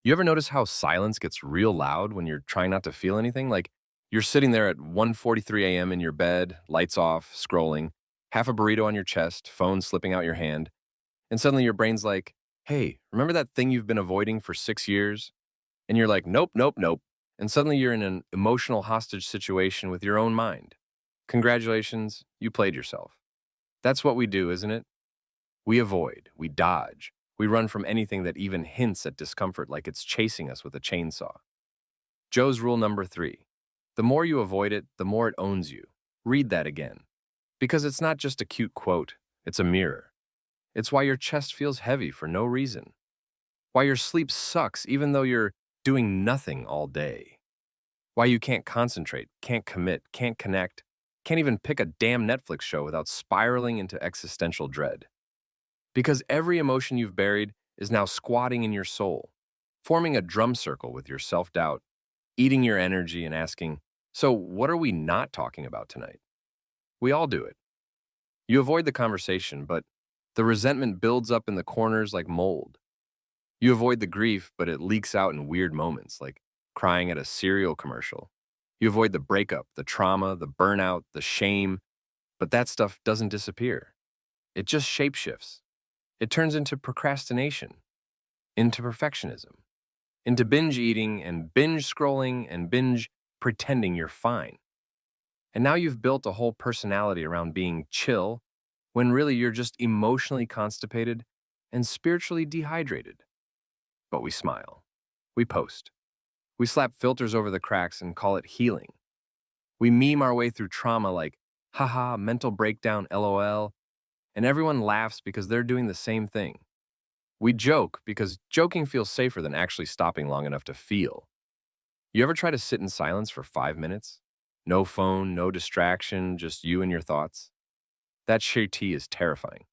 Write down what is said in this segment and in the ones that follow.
You ever notice how silence gets real loud when you're trying not to feel anything? Like you're sitting there at 1:43 a.m. in your bed, lights off, scrolling, half a burrito on your chest, phone slipping out your hand, and suddenly your brain's like, "Hey, remember that thing you've been avoiding for 6 years?" And you're like, "Nope, nope, nope." And suddenly you're in an emotional hostage situation with your own mind. Congratulations, you played yourself. That's what we do, isn't it? We avoid, we dodge, we run from anything that even hints at discomfort like it's chasing us with a chainsaw. Joe's rule number 3. The more you avoid it, the more it owns you. Read that again. Because it's not just a cute quote, it's a mirror. It's why your chest feels heavy for no reason. Why your sleep sucks even though you're doing nothing all day. Why you can't concentrate, can't commit, can't connect, can't even pick a damn Netflix show without spiraling into existential dread. Because every emotion you've buried is now squatting in your soul, forming a drum circle with your self doubt, eating your energy and asking, "So, what are we not talking about tonight?" We all do it. You avoid the conversation, but the resentment builds up in the corners like mold. You avoid the grief, but it leaks out in weird moments, like crying at a cereal commercial. You avoid the breakup, the trauma, the burnout, the shame, but that stuff doesn't disappear. It just shapeshifts. It turns into procrastination, into perfectionism, into binge eating and binge scrolling and binge pretending you're fine. And now you've built a whole personality around being chill when really you're just emotionally constipated and spiritually dehydrated. But we smile. We post. We slap filters over the cracks and call it healing. We meme our way through trauma like, haha, mental breakdown, lol, and everyone laughs because they're doing the same thing. We joke because joking feels safer than actually stopping long enough to feel. You ever try to sit in silence for 5 minutes? No phone, no distraction, just you and your thoughts? That sheer tea is terrifying.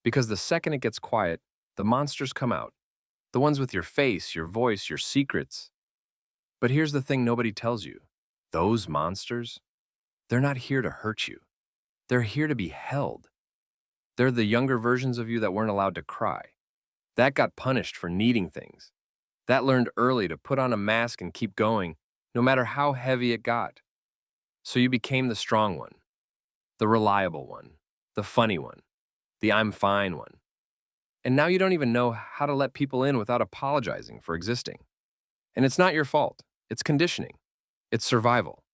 Because the second it gets quiet, the monsters come out. The ones with your face, your voice, your secrets. But here's the thing nobody tells you. Those monsters, they're not here to hurt you. They're here to be held. They're the younger versions of you that weren't allowed to cry. That got punished for needing things. That learned early to put on a mask and keep going, no matter how heavy it got. So you became the strong one, the reliable one, the funny one, the I'm fine one. And now you don't even know how to let people in without apologizing for existing. And it's not your fault. It's conditioning. It's survival.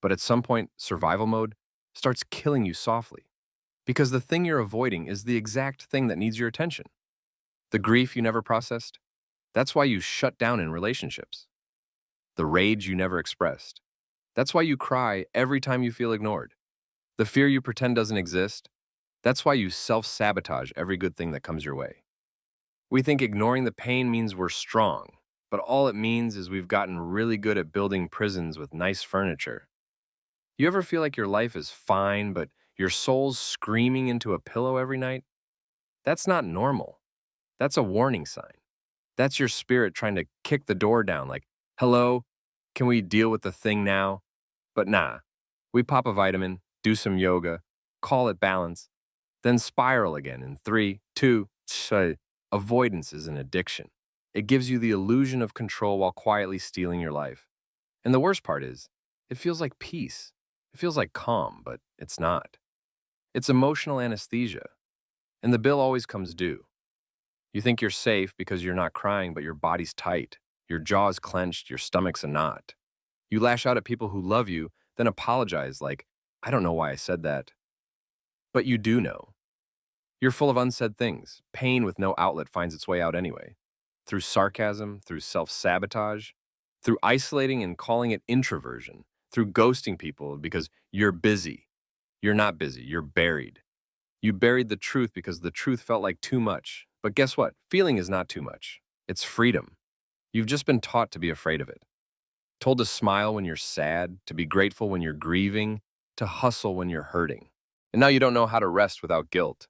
But at some point, survival mode starts killing you softly. Because the thing you're avoiding is the exact thing that needs your attention. The grief you never processed, that's why you shut down in relationships. The rage you never expressed, that's why you cry every time you feel ignored. The fear you pretend doesn't exist, that's why you self-sabotage every good thing that comes your way. We think ignoring the pain means we're strong, but all it means is we've gotten really good at building prisons with nice furniture. You ever feel like your life is fine, but your soul's screaming into a pillow every night? That's not normal. That's a warning sign. That's your spirit trying to kick the door down like, hello, can we deal with the thing now? But nah, we pop a vitamin, do some yoga, call it balance, then spiral again in 3, 2, avoidance is an addiction. It gives you the illusion of control while quietly stealing your life. And the worst part is, it feels like peace. It feels like calm, but it's not. It's emotional anesthesia. And the bill always comes due. You think you're safe because you're not crying, but your body's tight. Your jaw's clenched, your stomach's a knot. You lash out at people who love you, then apologize like, I don't know why I said that. But you do know. You're full of unsaid things. Pain with no outlet finds its way out anyway. Through sarcasm, through self-sabotage, through isolating and calling it introversion, through ghosting people because you're busy. You're not busy, you're buried. You buried the truth because the truth felt like too much. But guess what? Feeling is not too much. It's freedom. You've just been taught to be afraid of it. Told to smile when you're sad, to be grateful when you're grieving, to hustle when you're hurting. And now you don't know how to rest without guilt.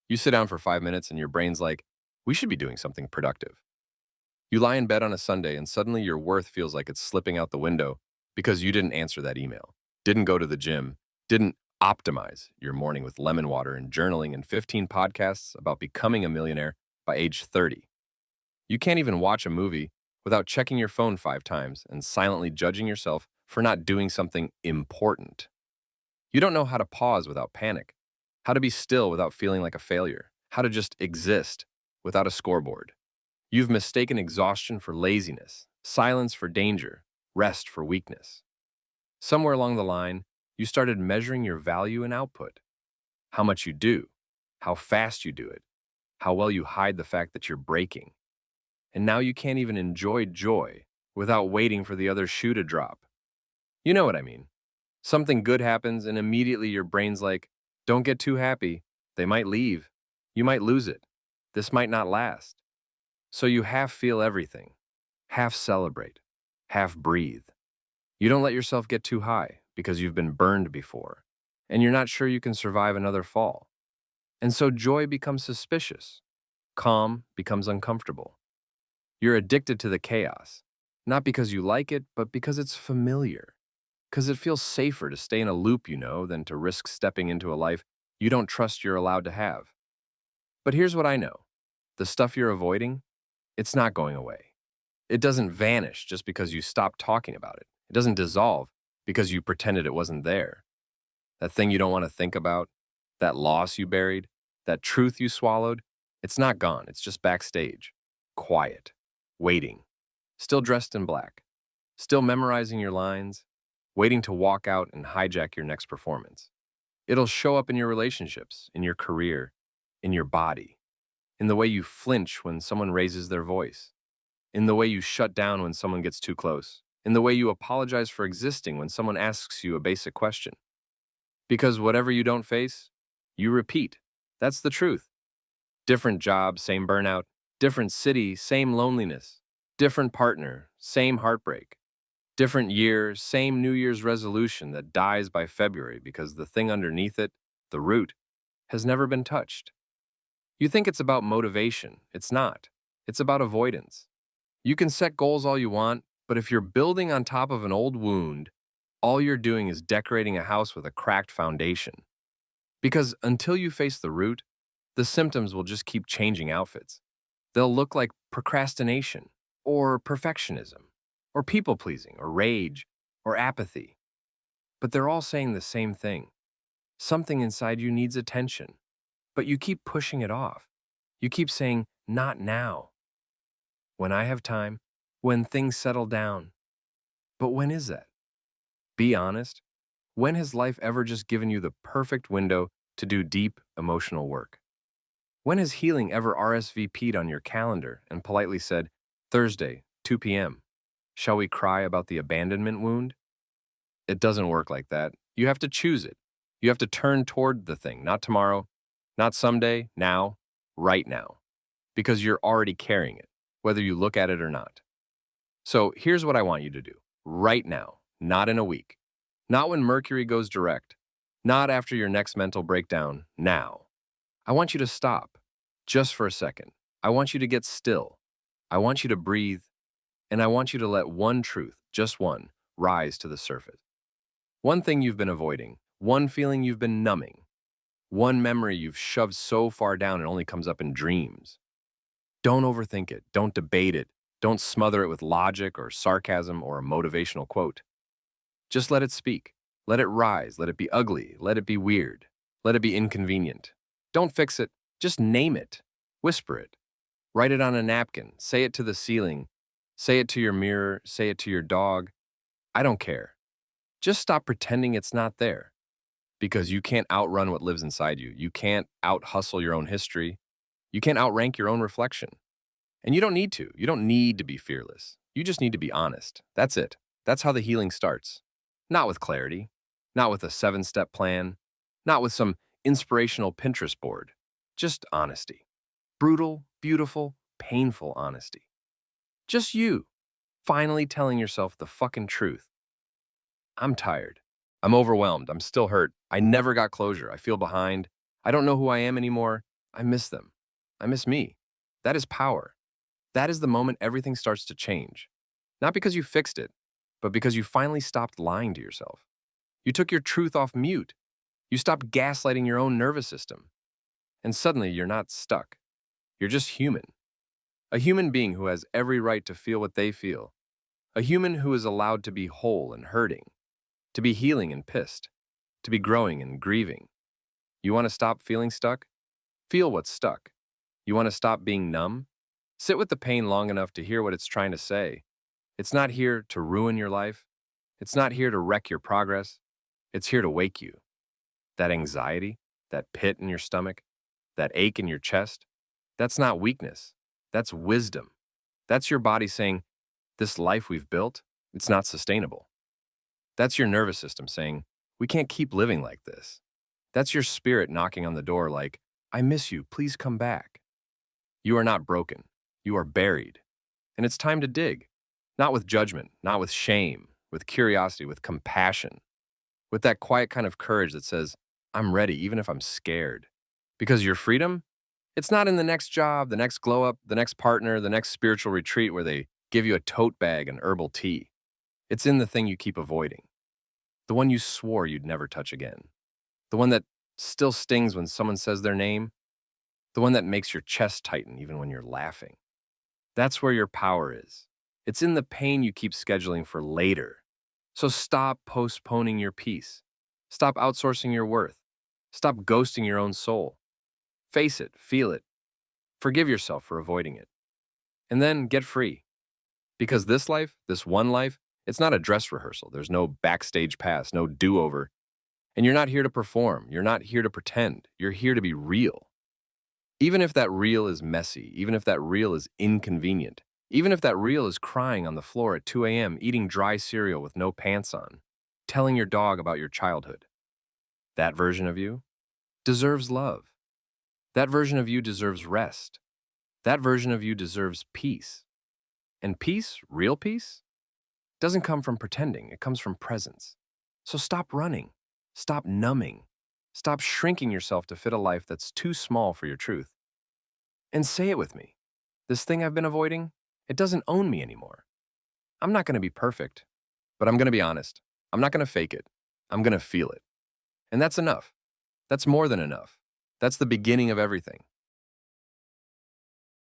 You sit down for 5 minutes and your brain's like, we should be doing something productive. You lie in bed on a Sunday and suddenly your worth feels like it's slipping out the window because you didn't answer that email, didn't go to the gym, didn't optimize your morning with lemon water and journaling and 15 podcasts about becoming a millionaire by age 30. You can't even watch a movie without checking your phone 5 times and silently judging yourself for not doing something important. You don't know how to pause without panic, how to be still without feeling like a failure, how to just exist without a scoreboard. You've mistaken exhaustion for laziness, silence for danger, rest for weakness. Somewhere along the line, you started measuring your value and output, how much you do, how fast you do it, how well you hide the fact that you're breaking. And now you can't even enjoy joy without waiting for the other shoe to drop. You know what I mean? Something good happens, and immediately your brain's like, don't get too happy. They might leave. You might lose it. This might not last. So you half feel everything, half celebrate, half breathe. You don't let yourself get too high because you've been burned before, and you're not sure you can survive another fall. And so joy becomes suspicious, calm becomes uncomfortable. You're addicted to the chaos, not because you like it, but because it's familiar. Because it feels safer to stay in a loop than to risk stepping into a life you don't trust you're allowed to have. But here's what I know. The stuff you're avoiding, it's not going away. It doesn't vanish just because you stop talking about it. It doesn't dissolve because you pretended it wasn't there. That thing you don't want to think about, that loss you buried, that truth you swallowed, it's not gone. It's just backstage, quiet, waiting, still dressed in black, still memorizing your lines, waiting to walk out and hijack your next performance. It'll show up in your relationships, in your career, in your body, in the way you flinch when someone raises their voice, in the way you shut down when someone gets too close, in the way you apologize for existing when someone asks you a basic question. Because whatever you don't face, you repeat. That's the truth. Different job, same burnout. Different city, same loneliness. Different partner, same heartbreak. Different year, same New Year's resolution that dies by February because the thing underneath it, the root, has never been touched. You think it's about motivation. It's not. It's about avoidance. You can set goals all you want, but if you're building on top of an old wound, all you're doing is decorating a house with a cracked foundation. Because until you face the root, the symptoms will just keep changing outfits. They'll look like procrastination, or perfectionism, or people-pleasing, or rage, or apathy. But they're all saying the same thing. Something inside you needs attention, but you keep pushing it off. You keep saying, not now. When I have time, when things settle down. But when is that? Be honest. When has life ever just given you the perfect window to do deep emotional work? When has healing ever RSVP'd on your calendar and politely said, Thursday, 2 p.m., shall we cry about the abandonment wound? It doesn't work like that. You have to choose it. You have to turn toward the thing, not tomorrow, not someday, now, right now, because you're already carrying it, whether you look at it or not. So here's what I want you to do, right now, not in a week, not when Mercury goes direct, not after your next mental breakdown, now. I want you to stop, just for a second. I want you to get still. I want you to breathe, and I want you to let one truth, just one, rise to the surface. One thing you've been avoiding, one feeling you've been numbing, one memory you've shoved so far down it only comes up in dreams. Don't overthink it. Don't debate it. Don't smother it with logic or sarcasm or a motivational quote. Just let it speak. Let it rise. Let it be ugly. Let it be weird. Let it be inconvenient. Don't fix it. Just name it. Whisper it. Write it on a napkin. Say it to the ceiling. Say it to your mirror. Say it to your dog. I don't care. Just stop pretending it's not there. Because you can't outrun what lives inside you. You can't out-hustle your own history. You can't outrank your own reflection. And you don't need to. You don't need to be fearless. You just need to be honest. That's it. That's how the healing starts. Not with clarity. Not with a 7-step plan. Not with some inspirational Pinterest board. Just honesty. Brutal, beautiful, painful honesty. Just you, finally telling yourself the fucking truth. I'm tired. I'm overwhelmed. I'm still hurt. I never got closure. I feel behind. I don't know who I am anymore. I miss them. I miss me. That is power. That is the moment everything starts to change. Not because you fixed it, but because you finally stopped lying to yourself. You took your truth off mute. You stopped gaslighting your own nervous system. And suddenly you're not stuck. You're just human. A human being who has every right to feel what they feel. A human who is allowed to be whole and hurting, to be healing and pissed, to be growing and grieving. You want to stop feeling stuck? Feel what's stuck. You want to stop being numb? Sit with the pain long enough to hear what it's trying to say. It's not here to ruin your life. It's not here to wreck your progress. It's here to wake you. That anxiety, that pit in your stomach, that ache in your chest, that's not weakness. That's wisdom. That's your body saying, this life we've built, it's not sustainable. That's your nervous system saying, we can't keep living like this. That's your spirit knocking on the door like, I miss you, please come back. You are not broken. You are buried. And it's time to dig. Not with judgment, not with shame, with curiosity, with compassion, with that quiet kind of courage that says, I'm ready, even if I'm scared. Because your freedom, it's not in the next job, the next glow up, the next partner, the next spiritual retreat where they give you a tote bag and herbal tea. It's in the thing you keep avoiding. The one you swore you'd never touch again. The one that still stings when someone says their name. The one that makes your chest tighten even when you're laughing. That's where your power is. It's in the pain you keep scheduling for later. So stop postponing your peace. Stop outsourcing your worth. Stop ghosting your own soul. Face it, feel it. Forgive yourself for avoiding it. And then get free. Because this life, this one life, it's not a dress rehearsal. There's no backstage pass, no do-over. And you're not here to perform. You're not here to pretend. You're here to be real. Even if that real is messy, even if that real is inconvenient, even if that real is crying on the floor at 2 a.m., eating dry cereal with no pants on, telling your dog about your childhood, that version of you deserves love. That version of you deserves rest. That version of you deserves peace. And peace, real peace, doesn't come from pretending. It comes from presence. So stop running. Stop numbing. Stop shrinking yourself to fit a life that's too small for your truth. And say it with me. This thing I've been avoiding, it doesn't own me anymore. I'm not going to be perfect, but I'm going to be honest. I'm not going to fake it. I'm going to feel it. And that's enough. That's more than enough. That's the beginning of everything.